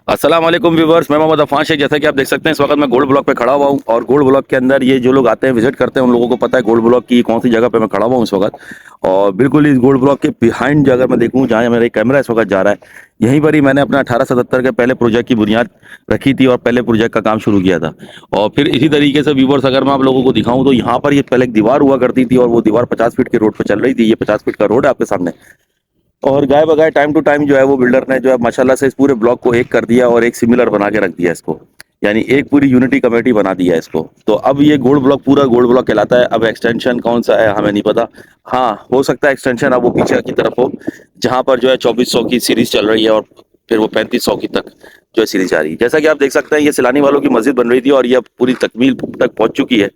अस्सलाम वालेकुम व्यूवर्स, मैं मोहम्मद अफान शेख। जैसा कि आप देख सकते हैं इस वक्त मैं गोल्ड ब्लॉक पे खड़ा हुआ हूँ और गोल्ड ब्लॉक के अंदर ये जो लोग आते हैं विजिट करते हैं उन लोगों को पता है गोल्ड ब्लॉक की कौन सी जगह पे मैं खड़ा हुआ हूँ इस वक्त। और बिल्कुल इस गोल्ड ब्लॉक के बिहाइंड अगर मैं देखूँ जहाँ मेरा एक कैमरा इस वक्त जा रहा है, यहीं पर ही मैंने अपना 1877 के पहले प्रोजेक्ट की बुनियाद रखी थी और पहले प्रोजेक्ट का काम शुरू किया था। और फिर इसी तरीके से व्यूवर्स अगर मैं आप लोगों को दिखाऊं तो यहाँ पर ये पहले एक दीवार हुआ करती थी और वो दीवार 50 फीट के रोड पर चल रही थी। ये 50 फीट का रोड है आपके सामने। और गाय बगाए टाइम टू टाइम जो है वो बिल्डर ने जो है माशाल्लाह से इस पूरे ब्लॉक को एक कर दिया और एक सिमिलर बना के रख दिया इसको। यानी एक पूरी यूनिटी कमेटी बना दिया है इसको। तो अब ये गोल्ड ब्लॉक पूरा गोल्ड ब्लॉक कहलाता है। अब एक्सटेंशन कौन सा है हमें नहीं पता। हाँ, हो सकता है एक्सटेंशन अब वो पीछे की तरफ हो, जहां पर जो है 2400 की सीरीज चल रही है और फिर वो 3500 की तक जो है सीरीज आ रही है। जैसा कि आप देख सकते हैं ये सिलानी वालों की मस्जिद बन रही थी और ये अब पूरी तकमील तक पहुंच चुकी है।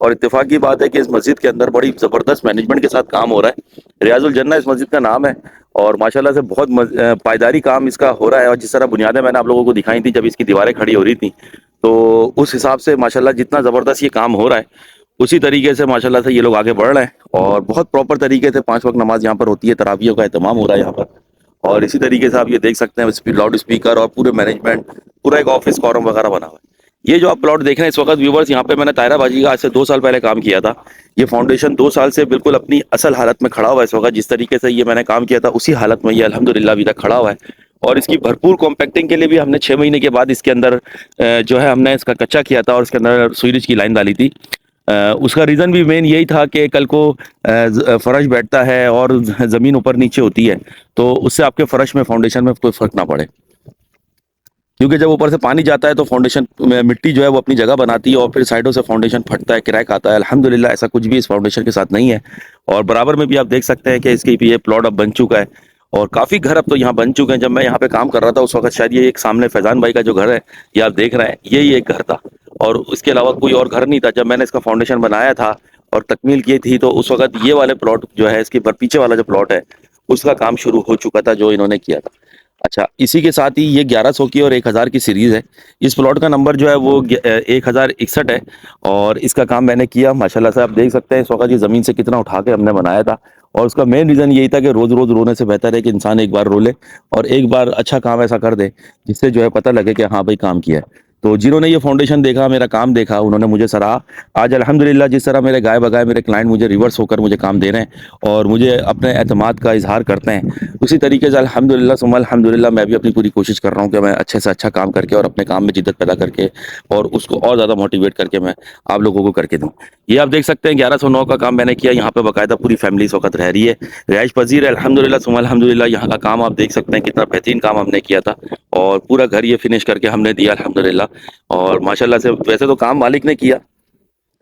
और इत्तेफाक की बात है कि इस मस्जिद के अंदर बड़ी जबरदस्त मैनेजमेंट के साथ काम हो रहा है। रियाजुल जन्ना इस मस्जिद का नाम है। और माशाल्लाह से बहुत पायदारी काम इसका हो रहा है। और जिस तरह बुनियादें मैंने आप लोगों को दिखाई थी जब इसकी दीवारें खड़ी हो रही थी, तो उस हिसाब से माशाल्लाह जितना ज़बरदस्त ये काम हो रहा है उसी तरीके से माशाल्लाह से ये लोग आगे बढ़ रहे हैं। और बहुत प्रॉपर तरीके से 5 वक्त नमाज यहाँ पर होती है, तरावियों का एहतमाम हो रहा है यहाँ पर। और इसी तरीके से आप ये देख सकते हैं लाउड स्पीकर और पूरे मैनेजमेंट, पूरा एक ऑफिस कॉरम वगैरह बना हुआ है। ये जो आप प्लॉट देख रहे हैं इस वक्त व्यूवर्स, यहाँ पे मैंने तायरा बाजी का आज से 2 साल पहले काम किया था। ये फाउंडेशन 2 साल से बिल्कुल अपनी असल हालत में खड़ा हुआ है इस वक्त। जिस तरीके से ये मैंने काम किया था उसी हालत में ये अल्हम्दुलिल्लाह अभी तक खड़ा हुआ है। और इसकी भरपूर कॉम्पैक्टिंग के लिए भी हमने 6 महीने के बाद इसके अंदर जो है हमने इसका कच्चा किया था और इसके अंदर सुइरिज की लाइन डाली थी। उसका रीज़न भी मेन यही था कि कल को फर्श बैठता है और ज़मीन ऊपर नीचे होती है, तो उससे आपके फर्श में फाउंडेशन में कोई फ़र्क ना पड़े। क्योंकि जब ऊपर से पानी जाता है तो फाउंडेशन में मिट्टी जो है वो अपनी जगह बनाती है और फिर साइडों से फाउंडेशन फटता है, क्रैक आता है। अल्हम्दुलिल्लाह ऐसा कुछ भी इस फाउंडेशन के साथ नहीं है। और बराबर में भी आप देख सकते हैं कि इसके ये प्लॉट अब बन चुका है और काफ़ी घर अब तो यहाँ बन चुके हैं। जब मैं यहाँ पे काम कर रहा था उस वक्त शायद ये एक सामने फैजान भाई का जो घर है ये आप देख रहे हैं, यही एक घर था। और इसके अलावा कोई और घर नहीं था जब मैंने इसका फाउंडेशन बनाया था और तकमील की थी। तो उस वक्त ये वाले प्लॉट जो है इसके पीछे वाला जो प्लॉट है उसका काम शुरू हो चुका था जो इन्होंने किया था। अच्छा, इसी के साथ ही ये 1100 की और 1000 की सीरीज़ है। इस प्लॉट का नंबर जो है वो 1061 है। और इसका काम मैंने किया माशाल्लाह से। आप देख सकते हैं इस वक्त ये ज़मीन से कितना उठा के हमने बनाया था। और उसका मेन रीज़न यही था कि रोज़ रोज़ रोने से बेहतर है कि इंसान एक बार रो ले और एक बार अच्छा काम ऐसा कर दे जिससे जो है पता लगे कि हाँ भाई काम किया है। तो जिन्होंने ये फाउंडेशन देखा, मेरा काम देखा, उन्होंने मुझे सराहा। आज अल्हम्दुलिल्लाह जिस तरह मेरे गाय बगाए मेरे क्लाइंट मुझे रिवर्स होकर मुझे काम दे रहे हैं और मुझे अपने एतमाद का इजहार करते हैं, उसी तरीके से अल्हम्दुलिल्लाह सुम्मा अल्हम्दुलिल्लाह मैं भी अपनी पूरी कोशिश कर रहा हूँ कि मैं अच्छे से अच्छा काम करके और अपने काम में जिद्दत पैदा करके और उसको और ज़्यादा मोटिवेट करके मैं आप लोगों को करके दूँ। ये आप देख सकते हैं 1109 का काम मैंने किया। यहाँ पे बाकायदा पूरी फैमिली इस वक्त रह रही है, रिहाइश पजीर है अल्हम्दुलिल्लाह सुम्मा अल्हम्दुलिल्लाह। यहाँ का काम आप देख सकते हैं कितना बेहतरीन काम हमने किया था और पूरा घर ये फिनिश करके हमने दिया अल्हम्दुलिल्लाह। और माशाल्लाह से वैसे तो काम मालिक ने किया,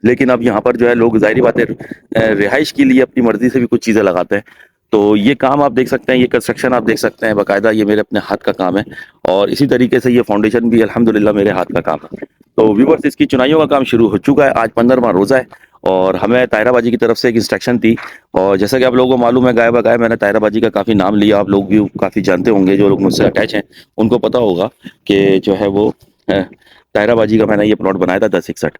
लेकिन अब यहाँ पर जो है लोग ज़ाहिर बात है रिहाइश के लिए अपनी मर्जी से भी कुछ चीज़ें लगाते हैं। तो ये काम आप देख सकते हैं, ये कंस्ट्रक्शन आप देख सकते हैं बाकायदा ये मेरे अपने हाथ का काम है। और इसी तरीके से ये फाउंडेशन भी अल्हम्दुलिल्लाह मेरे हाथ का काम है। तो व्यूवर्स इसकी चुनाइयों का काम शुरू हो चुका है। आज 15वां रोज़ा है और हमें तायराबाजी की तरफ से एक इंस्ट्रक्शन थी। और जैसा कि आप लोगों को मालूम है गाय बगाए मैंने तायराबाजी का काफ़ी नाम लिया। आप लोग भी काफ़ी जानते होंगे, जो लोग मुझसे अटैच हैं उनको पता होगा कि जो है वो तायराबाजी का मैंने ये प्लॉट बनाया था 1061।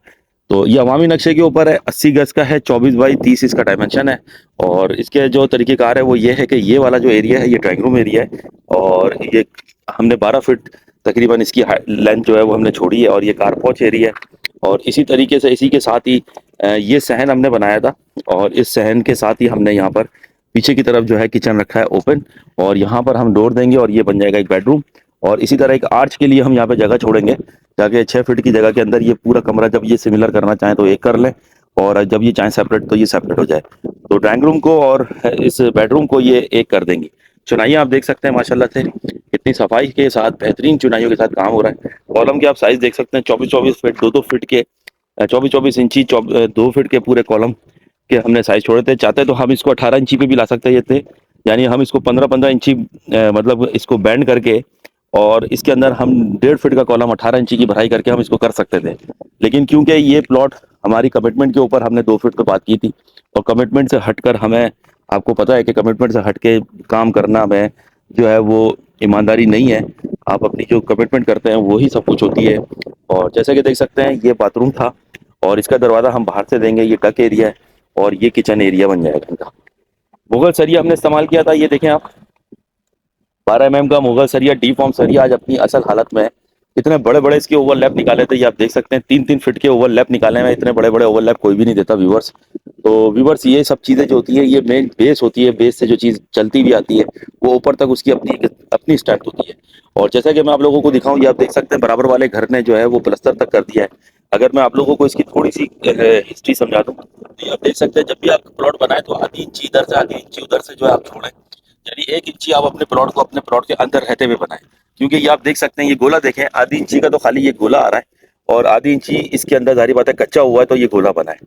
तो ये अवामी नक्शे के ऊपर है, 80 गज का है, 24 बाई 30 इसका डायमेंशन है। और इसके जो तरीक़ेकार है वो ये है कि ये वाला जो एरिया है ये ड्राइंग रूम एरिया है और ये हमने 12 फीट तकरीबन इसकी लेंथ जो है वो हमने छोड़ी है और ये कार पोर्च एरिया है। और इसी तरीके से इसी के साथ ही ये सहन हमने बनाया था और इस सहन के साथ ही हमने यहाँ पर पीछे की तरफ जो है किचन रखा है ओपन। और यहाँ पर हम डोर देंगे और ये बन जाएगा एक बेडरूम। और इसी तरह एक आर्च के लिए हम यहाँ पे जगह छोड़ेंगे ताकि 6 फीट की जगह के अंदर ये पूरा कमरा जब ये सिमिलर करना चाहें तो एक कर लें और जब ये चाहें सेपरेट तो ये सेपरेट हो जाए। तो ड्राइंग रूम को और इस बेडरूम को ये एक कर देंगी। चुनाइयाँ आप देख सकते हैं माशाल्लाह से कितनी सफाई के साथ बेहतरीन चुनाइयों के साथ काम हो रहा है। कॉलम के आप साइज देख सकते हैं 24-24 फीट, 2-2 फीट के 24-24 इंची 2 फीट के पूरे कॉलम के हमने साइज छोड़े थे। चाहते तो हम इसको 18 इंची पे भी ला सकते थे, यानी हम इसको 15-15 इंची मतलब इसको बैंड करके और इसके अंदर हम 1.5 फीट का कॉलम 18 इंची की भराई करके हम इसको कर सकते थे। लेकिन क्योंकि ये प्लॉट हमारी कमिटमेंट के ऊपर हमने 2 फीट पे बात की थी और कमिटमेंट से हटकर हमें, आपको पता है कि कमिटमेंट से हट के काम करना में जो है वो ईमानदारी नहीं है। आप अपनी जो कमिटमेंट करते हैं वही सब कुछ होती है। और जैसे कि देख सकते हैं ये बाथरूम था और इसका दरवाज़ा हम बाहर से देंगे, ये डक एरिया है और ये किचन एरिया बन जाएगा इनका। मुगल सरिया हमने इस्तेमाल किया था, ये देखें आप 12 mm का मुगल सरिया डी फॉर्म सरिया आज अपनी असल हालत में है। इतने बड़े बड़े इसके ओवरलैप निकाले थे, ये आप देख सकते हैं 3-3 फीट के ओवरलैप निकाले हैं। इतने बड़े बड़े ओवरलैप कोई भी नहीं देता व्यूवर्स। तो व्यूवर्स ये सब चीजें जो होती है ये मेन बेस होती है, बेस से जो चीज चलती भी आती है वो ऊपर तक उसकी अपनी अपनी स्ट्रेंथ होती है। और जैसा कि मैं आप लोगों को दिखाऊं, ये आप देख सकते हैं बराबर वाले घर ने जो है वो प्लास्टर तक कर दिया है। अगर मैं आप लोगों को इसकी थोड़ी सी हिस्ट्री समझा दूं तो ये आप देख सकते हैं, जब भी आप प्लॉट बनाए तो आधी इंची इधर से आधी इंची उधर से जो है आप छोड़ें, यानी 1 इंची आप अपने प्लॉट को अपने प्लॉट के अंदर रहते हुए बनाएं। क्योंकि ये आप देख सकते हैं ये गोला देखें, आधी इंची का तो खाली ये गोला आ रहा है और आधी इंची इसके अंदर जारी बात है कच्चा हुआ है तो ये गोला बना है।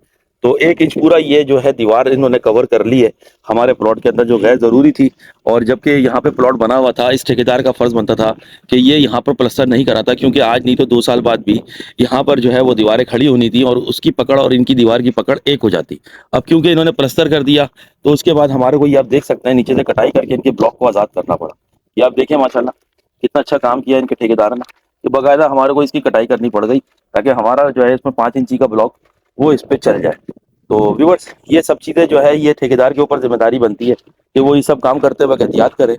तो 1 इंच पूरा ये जो है दीवार इन्होंने कवर कर ली है हमारे प्लॉट के अंदर, जो गैर जरूरी थी। और जबकि यहाँ पे प्लॉट बना हुआ था, इस ठेकेदार का फर्ज बनता था कि ये यहाँ पर प्लास्टर नहीं करा था, क्योंकि आज नहीं तो 2 साल बाद भी यहाँ पर जो है वो दीवारें खड़ी होनी थी और उसकी पकड़ और इनकी दीवार की पकड़ एक हो जाती। अब क्योंकि इन्होंने प्लास्टर कर दिया तो उसके बाद हमारे को ये आप देख सकते हैं नीचे से कटाई करके इनके ब्लॉक को आज़ाद करना पड़ा। ये आप देखें माशाल्लाह कितना अच्छा काम किया इनके ठेकेदार ने कि बाकायदा हमारे को इसकी कटाई करनी पड़ गई ताकि हमारा जो है इसमें 5 इंची का ब्लॉक वो इस पे चल जाए। तो व्यूवर्स ये सब चीज़ें जो है ये ठेकेदार के ऊपर जिम्मेदारी बनती है कि वो ये सब काम करते वक्त एहतियात करें,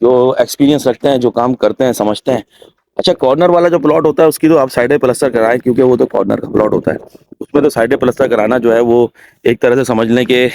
जो एक्सपीरियंस रखते हैं, जो काम करते हैं, समझते हैं। अच्छा, कॉर्नर वाला जो प्लॉट होता है उसकी तो आप साइडे प्लास्टर कराएं, क्योंकि वो तो कॉर्नर का प्लॉट होता है, उसमें तो साइडे प्लास्टर कराना जो है वो एक तरह से समझ लें कि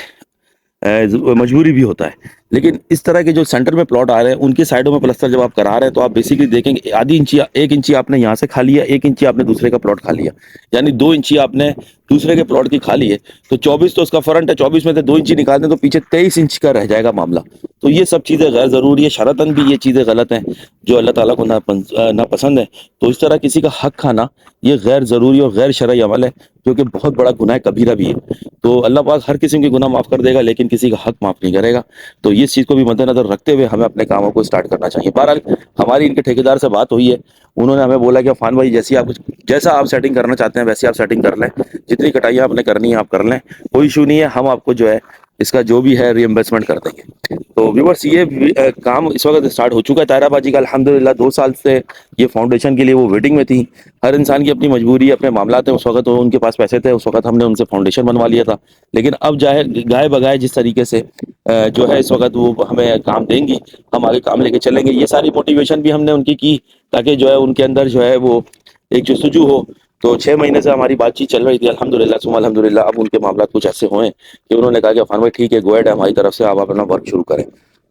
मजबूरी भी होता है। लेकिन इस तरह के जो सेंटर में प्लॉट आ रहे हैं उनकी साइडों में प्लास्टर जब आप करा रहे हैं तो आप बेसिकली देखेंगे आधी इंची 1 इंची आपने यहाँ से खा लिया, 1 इंची आपने दूसरे का प्लॉट खा लिया, यानी 2 इंची आपने दूसरे के प्लॉट की खा ली है। तो 24 तो उसका फ्रंट है, 24 में से 2 इंची निकाल दें तो पीछे 23 इंच का रह जाएगा मामला। तो ये सब चीज़ें गैर ज़रूरी है, शरतन भी ये चीज़ें गलत हैं जो अल्लाह ताला को नापसंद है। तो इस तरह किसी का हक खाना ये गैर ज़रूरी और गैर शरई अमल है, जो कि बहुत बड़ा गुनाह कबीरा भी है। तो अल्लाह पाक हर किस्म के गुनाह माफ़ कर देगा लेकिन किसी का हक माफ़ नहीं करेगा। तो इस चीज़ को भी मद्देनजर रखते हुए हमें अपने कामों को स्टार्ट करना चाहिए। बहरहाल हमारी इनके ठेकेदार से बात हुई है, उन्होंने हमें बोला कि अफान भाई जैसा आप सेटिंग करना चाहते हैं वैसे आप सेटिंग कर लें, जितनी कटाइयाँ आपने करनी है आप कर लें, कोई इशू नहीं है, हम आपको जो है इसका जो भी है रीइंबर्समेंट कर देंगे। तो व्यूवर्स ये काम इस वक्त स्टार्ट हो चुका है तायराबाजी का अल्हम्दुलिल्लाह। 2 साल से ये फाउंडेशन के लिए वो वेटिंग में थी। हर इंसान की अपनी मजबूरी, अपने मामलात हैं। उस वक्त उनके पास पैसे थे, उस वक्त हमने उनसे फाउंडेशन बनवा लिया था। लेकिन अब जाए गाय बगाए जिस तरीके से जो है इस वक्त वो हमें काम देंगी, हम आगे काम लेके चलेंगे। ये सारी मोटिवेशन भी हमने उनकी की ताकि जो है उनके अंदर जो है वो एक जस्तजू हो। तो 6 महीने से हमारी बातचीत चल रही थी, अल्हम्दुलिल्लाह सुम्मा अल्हम्दुलिल्लाह। अब उनके मामलात कुछ ऐसे हुए कि उन्होंने कहा कि अफान भाई ठीक है, गो अहेड है हमारी तरफ से, आप अपना वर्क शुरू करें।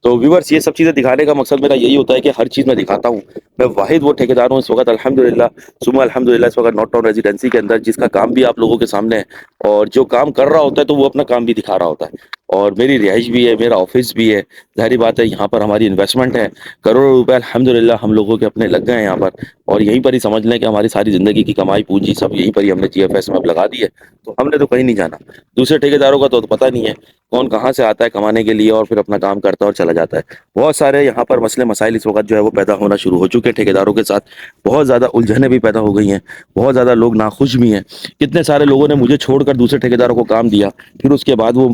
तो व्यूवर्स ये सब चीज़ें दिखाने का मकसद मेरा यही होता है कि हर चीज़ मैं दिखाता हूँ। मैं वाहिद वो ठेकेदार हूँ इस वक्त अल्हम्दुलिल्लाह सुम्मा अल्हम्दुलिल्लाह इस वक्त नॉर्थ टाउन रेजिडेंसी के अंदर, जिसका काम भी आप लोगों के सामने है और जो काम कर रहा होता है तो वो अपना काम भी दिखा रहा होता है। और मेरी रिहाइश भी है, मेरा ऑफिस भी है, जाहिर बात है यहाँ पर हमारी इन्वेस्टमेंट है, करोड़ों रुपए अल्हम्दुलिल्लाह हम लोगों के अपने लग गए हैं यहाँ पर। और यहीं पर ही समझ लें कि हमारी सारी ज़िंदगी की कमाई पूंजी सब यहीं पर ही हमने GFS में अब लगा दी है। तो हमने तो कहीं नहीं जाना। दूसरे ठेकेदारों का तो पता नहीं है कौन कहाँ से आता है कमाने के लिए और फिर अपना काम करता है और चला जाता है। बहुत सारे यहाँ पर मसले मसाइल इस वक्त जो है वो पैदा होना शुरू हो चुके हैं ठेकेदारों के साथ। बहुत ज़्यादा उलझनें भी पैदा हो गई हैं, बहुत ज़्यादा लोग नाखुश भी हैं। कितने सारे लोगों ने मुझे छोड़कर दूसरे ठेकेदारों को काम दिया, फिर उसके बाद वो,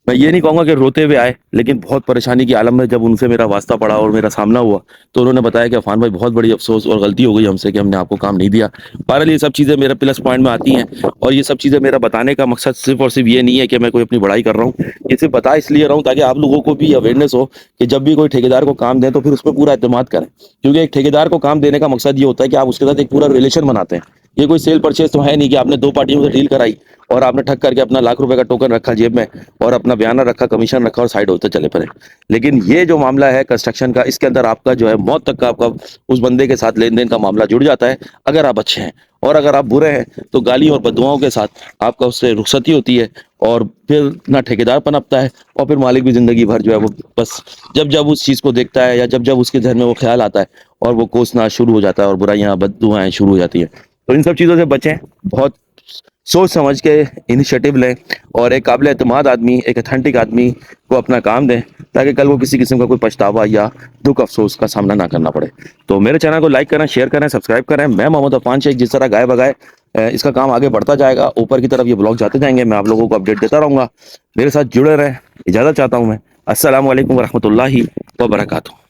मैं ये नहीं कहूँगा कि रोते हुए आए, लेकिन बहुत परेशानी की आलम में जब उनसे मेरा वास्ता पड़ा और मेरा सामना हुआ तो उन्होंने बताया कि अफान भाई बहुत बड़ी अफसोस और गलती हो गई हमसे कि हमने आपको काम नहीं दिया। बहरहाल ये सब चीज़ें मेरे प्लस पॉइंट में आती हैं और ये सब चीज़ें मेरा बताने का मकसद सिर्फ और सिर्फ ये नहीं है कि मैं कोई अपनी बड़ाई कर रहा हूँ। ये सिर्फ बता इसलिए रहा हूँ ताकि आप लोगों को भी अवेयरनेस हो कि जब भी कोई ठेकेदार को काम दें तो फिर उस पर पूरा एतमाद करें। क्योंकि एक ठेकेदार को काम देने का मकसद ये होता है कि आप उसके साथ एक पूरा रिलेशन बनाते हैं। ये कोई सेल परचेज तो है नहीं कि आपने 2 पार्टियों से डील कराई और आपने ठग करके अपना लाख रुपए का टोकन रखा जेब में और अपना बयाना रखा, कमीशन रखा और साइड होते चले पड़े। लेकिन ये जो मामला है कंस्ट्रक्शन का, इसके अंदर आपका जो है मौत तक का आपका उस बंदे के साथ लेन देन का मामला जुड़ जाता है अगर आप अच्छे हैं। और अगर आप बुरे हैं तो गालियों और बददुआओं के साथ आपका उससे रुखसती होती है और फिर ना ठेकेदार पनपता है और फिर मालिक भी जिंदगी भर जो है वो बस जब जब उस चीज़ को देखता है या जब जब उसके जहन में वो ख्याल आता है और वो कोसना शुरू हो जाता है और बुराइयां बददुआएं शुरू हो जाती हैं। तो इन सब चीज़ों से बचें, बहुत सोच समझ के इनिशिएटिव लें और एक काबिल एतमाद आदमी, एक अथेंटिक आदमी को अपना काम दें ताकि कल को किसी किस्म का कोई पछतावा या दुख अफसोस का सामना ना करना पड़े। तो मेरे चैनल को लाइक करें, शेयर करें, सब्सक्राइब करें। मैं मोहम्मद अफान शेख, जिस तरह गाय बगाए इसका काम आगे बढ़ता जाएगा, ऊपर की तरफ ये ब्लॉग जाते जाएंगे, मैं आप लोगों को अपडेट देता रहूँगा। मेरे साथ जुड़े रहें, इजाज़त चाहता हूँ मैं। अस्सलाम वालेकुम वरहमतुल्लाहि वबरकातुहू।